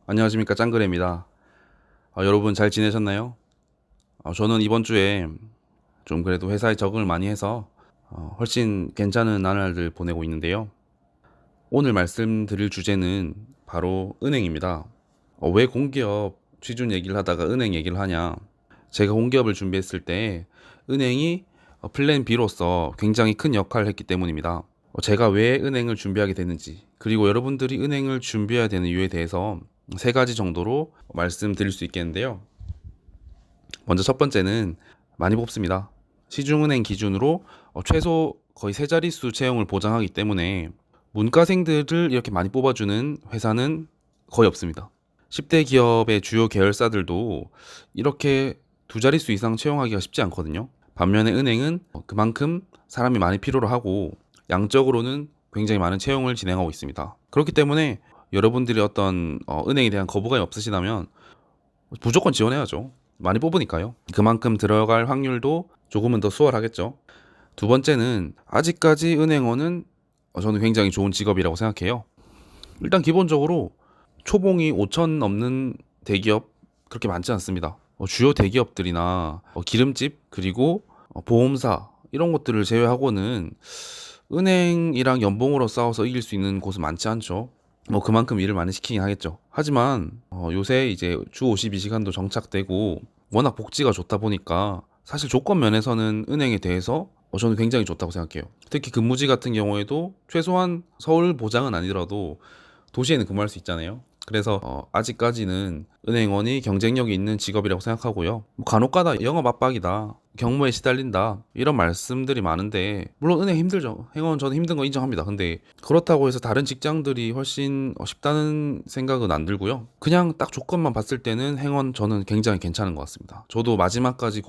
안녕하십니까, 짱그레입니다. 여러분 잘 지내셨나요? 저는 이번 주에 좀 그래도 회사에 적응을 많이 해서 훨씬 괜찮은 나날들 보내고 있는데요. 오늘 말씀드릴 주제는 바로 은행입니다. 왜 공기업 취준 얘기를 하다가 은행 얘기를 하냐? 제가 공기업을 준비했을 때 은행이 플랜 B로서 굉장히 큰 역할을 했기 때문입니다. 제가 왜 은행을 준비하게 됐는지, 그리고 여러분들이 은행을 준비해야 되는 이유에 대해서 세 가지 정도로 말씀드릴 수 있겠는데요. 먼저 첫 번째는 많이 뽑습니다. 시중은행 기준으로 최소 거의 세 자릿수 채용을 보장하기 때문에 문과생들을 이렇게 많이 뽑아주는 회사는 거의 없습니다. 10대 기업의 주요 계열사들도 이렇게 두 자릿수 이상 채용하기가 쉽지 않거든요. 반면에 은행은 그만큼 사람이 많이 필요로 하고 양적으로는 굉장히 많은 채용을 진행하고 있습니다. 그렇기 때문에 여러분들이 어떤 은행에 대한 거부감이 없으시다면 무조건 지원해야죠. 많이 뽑으니까요. 그만큼 들어갈 확률도 조금은 더 수월하겠죠. 두 번째는 아직까지 은행원은 저는 굉장히 좋은 직업이라고 생각해요. 일단 기본적으로 초봉이 5천 넘는 대기업 그렇게 많지 않습니다. 주요 대기업들이나 기름집 그리고 보험사 이런 것들을 제외하고는 은행이랑 연봉으로 싸워서 이길 수 있는 곳은 많지 않죠. 그만큼 일을 많이 시키긴 하겠죠. 하지만 요새 이제 주 52시간도 정착되고 워낙 복지가 좋다 보니까 사실 조건 면에서는 은행에 대해서 저는 굉장히 좋다고 생각해요. 특히 근무지 같은 경우에도 최소한 서울 보장은 아니더라도 도시에는 근무할 수 있잖아요. 그래서 아직까지는 은행원이 경쟁력이 있는 직업이라고 생각하고요. 간혹가다 영업 압박이다, 경무에 시달린다 이런 말씀들이 많은데 물론 은행 힘들죠. 행원 저는 힘든 거 인정합니다. 근데 그렇다고 해서 다른 직장들이 훨씬 쉽다는 생각은 안 들고요. 그냥 딱 조건만 봤을 때는 행원 저는 굉장히 괜찮은 것 같습니다. 저도 마지막까지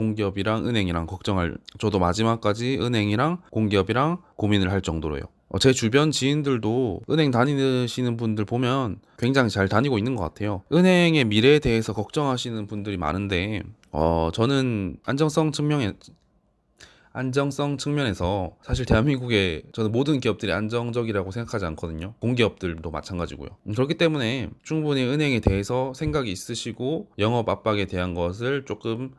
은행이랑 공기업이랑 고민을 할 정도로요. 제 주변 지인들도 은행 다니시는 분들 보면 굉장히 잘 다니고 있는 것 같아요. 은행의 미래에 대해서 걱정하시는 분들이 많은데, 저는 안정성 측면에서 사실 대한민국의 저는 모든 기업들이 안정적이라고 생각하지 않거든요. 공기업들도 마찬가지고요. 그렇기 때문에 충분히 은행에 대해서 생각이 있으시고 영업 압박에 대한 것을 조금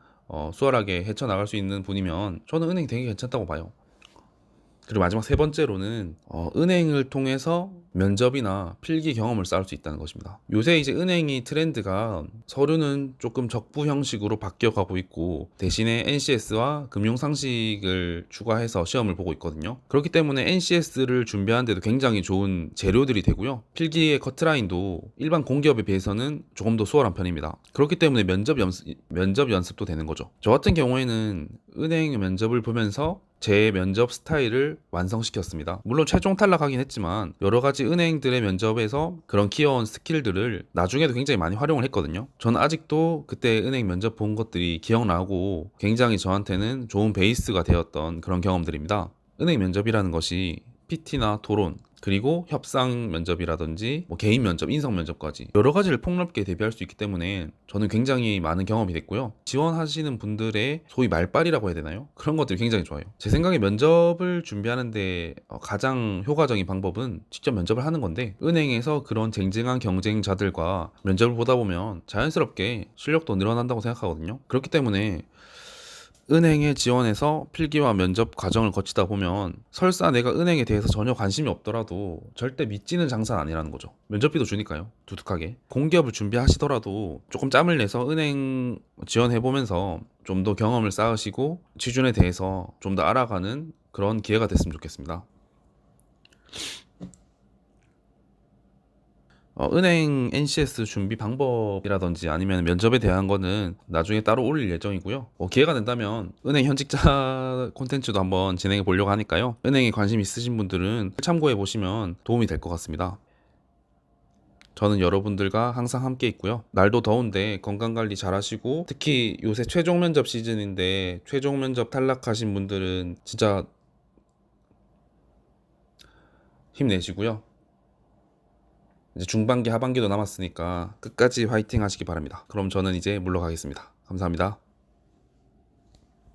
수월하게 헤쳐나갈 수 있는 분이면 저는 은행이 되게 괜찮다고 봐요. 그리고 마지막 세 번째로는 은행을 통해서 면접이나 필기 경험을 쌓을 수 있다는 것입니다. 요새 이제 은행이 트렌드가 서류는 조금 적부 형식으로 바뀌어가고 있고 대신에 NCS와 금융상식을 추가해서 시험을 보고 있거든요. 그렇기 때문에 NCS를 준비하는데도 굉장히 좋은 재료들이 되고요. 필기의 커트라인도 일반 공기업에 비해서는 조금 더 수월한 편입니다. 그렇기 때문에 면접 연습도 되는 거죠. 저 같은 경우에는 은행 면접을 보면서 제 면접 스타일을 완성시켰습니다. 물론 최종 탈락하긴 했지만 여러 가지 은행들의 면접에서 그런 키워온 스킬들을 나중에도 굉장히 많이 활용을 했거든요. 저는 아직도 그때 은행 면접 본 것들이 기억나고 굉장히 저한테는 좋은 베이스가 되었던 그런 경험들입니다. 은행 면접이라는 것이 PT나 토론, 그리고 협상 면접이라든지 개인 면접, 인성 면접까지 여러 가지를 폭넓게 대비할 수 있기 때문에 저는 굉장히 많은 경험이 됐고요. 지원하시는 분들의 소위 말빨이라고 해야 되나요? 그런 것들이 굉장히 좋아요. 제 생각에 면접을 준비하는데 가장 효과적인 방법은 직접 면접을 하는 건데 은행에서 그런 쟁쟁한 경쟁자들과 면접을 보다 보면 자연스럽게 실력도 늘어난다고 생각하거든요. 그렇기 때문에 은행에 지원해서 필기와 면접 과정을 거치다 보면 설사 내가 은행에 대해서 전혀 관심이 없더라도 절대 믿지는 장사는 아니라는 거죠. 면접비도 주니까요. 두둑하게. 공기업을 준비하시더라도 조금 짬을 내서 은행 지원해보면서 좀 더 경험을 쌓으시고 취준에 대해서 좀 더 알아가는 그런 기회가 됐으면 좋겠습니다. 은행 NCS 준비 방법이라든지 아니면 면접에 대한 거는 나중에 따로 올릴 예정이고요. 기회가 된다면 은행 현직자 콘텐츠도 한번 진행해 보려고 하니까요. 은행에 관심 있으신 분들은 참고해 보시면 도움이 될 것 같습니다. 저는 여러분들과 항상 함께 있고요. 날도 더운데 건강 관리 잘 하시고 특히 요새 최종 면접 시즌인데 최종 면접 탈락하신 분들은 진짜 힘내시고요. 이제 중반기, 하반기도 남았으니까 끝까지 화이팅 하시기 바랍니다. 그럼 저는 이제 물러가겠습니다. 감사합니다.